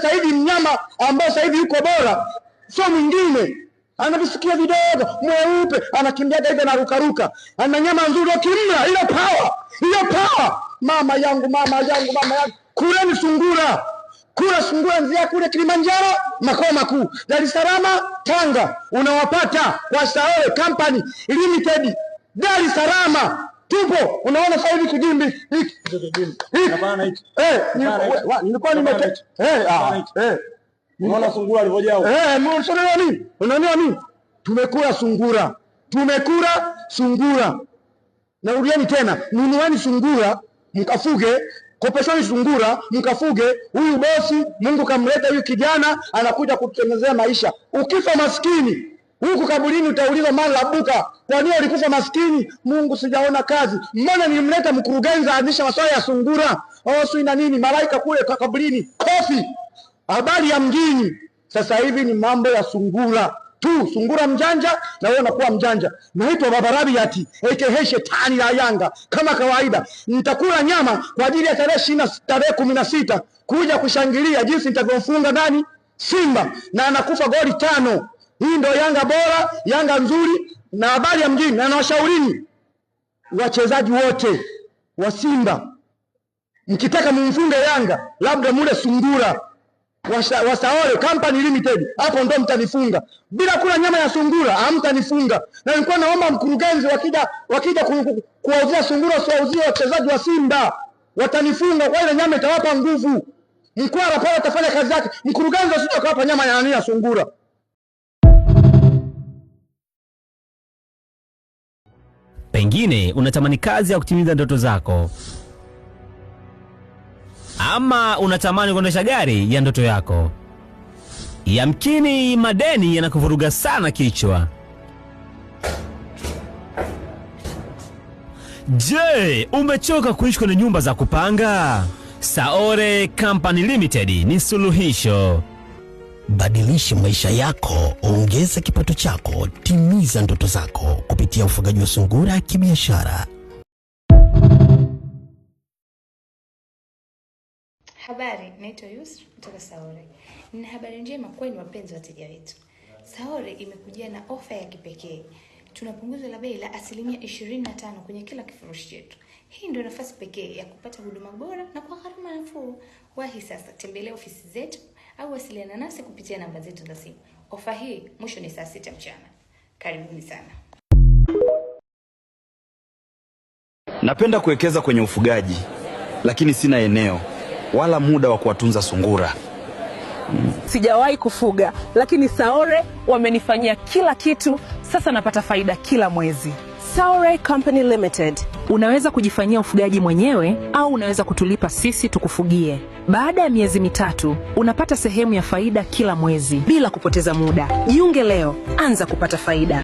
Sasa hivi mnyama ambaye sasa hivi yuko bora sio mwingine, anavisikia vidogo, mweupe, anakimbiaga hivi, anarukaruka, ana nyama nzuri, ukimla ile power. Mama yangu, kuleni sungura. Kula sungura nzia kule Kilimanjaro, makao makuu Dar es Salaam, Tanga, unawapata kwa Saole Company Limited, Dar es Salaam. Tupo, unaona sasa hivi kijimbi hiki. Hapana hiki. Nilikuwa unaona sungura alivyojao. Unaona nini? Tumekula sungura. Narudieni tena, nunueni sungura, mkafuge, kopesheni sungura, mkafuge. Huyu bosi Mungu kamleta huyu kijana, anakuja kutengenezea maisha. Ukifa maskini huku kaburini utaulizwa mali labuka, kwa nini ulikufa maskini? Mungu, sijaona kazi. Mbona nilimleta mkurugenzi aadhisha masuala ya sungura? Si na nini, malaika kule kaburini, kofi. Habari ya mjini sasa hivi ni mambo ya sungura tu. Sungura mjanja na wewe unakuwa mjanja. Naitwa Baba Rabiati aka Shetani la Yanga. Kama kawaida nitakula nyama kwa ajili ya tarehe 16 kuja kushangilia jinsi nitavyomfunga nani, Simba, na anakufa goli 5. Hii ndio Yanga bora, Yanga nzuri. Na habari ya mjini, na nawashaurini wachezaji wote wa Simba, mkitaka mumfunge Yanga labda mule sungura wa Saole Company Limited, hapo ndo mtanifunga. Bila kula nyama ya sungura hamtanifunga. Na nilikuwa naomba mkurugenzi wakija kuwauzia sungura, siwauzie wachezaji wa Simba, watanifunga kwa ile nyama itawapa nguvu. Mkwara pale atafanya kazi yake, mkurugenzi asije kawapa nyama ya sungura. Pengine unatamani kazi ya kutimiza ndoto zako, ama unatamani kuendesha gari ya ndoto yako. Yamkini madeni yanakuvuruga sana kichwa. Je, umechoka kuishi kwenye nyumba za kupanga? Saole Company Limited ni suluhisho. Badilisha maisha yako, ongeza kipato chako, timiza ndoto zako kupitia ufugaji wa sungura kibiashara. Habari, naitwa Yusra kutoka Saole. Nina habari njema kwenu wapenzi wateja wetu. Saole imekujia na ofa ya kipekee. Tunapunguza la bei la 25% kwenye kila kifurushi chetu. Hii ndio nafasi pekee ya kupata huduma bora na kwa gharama nafuu. Wahi sasa, tembelea ofisi zetu au wasiliana nasi kupitia namba zetu za simu. Ofa hii mwisho ni saa 6 mchana. Karibuni sana. Napenda kuwekeza kwenye ufugaji, lakini sina eneo wala muda wa kuwatunza sungura. Sijawahi kufuga, lakini Saole wamenifanyia kila kitu. Sasa napata faida kila mwezi. Saole Company Limited. Unaweza kujifanyia ufugaji mwenyewe au unaweza kutulipa sisi tukufugie. Baada ya miezi 3 unapata sehemu ya faida kila mwezi bila kupoteza muda. Jiunge leo, anza kupata faida.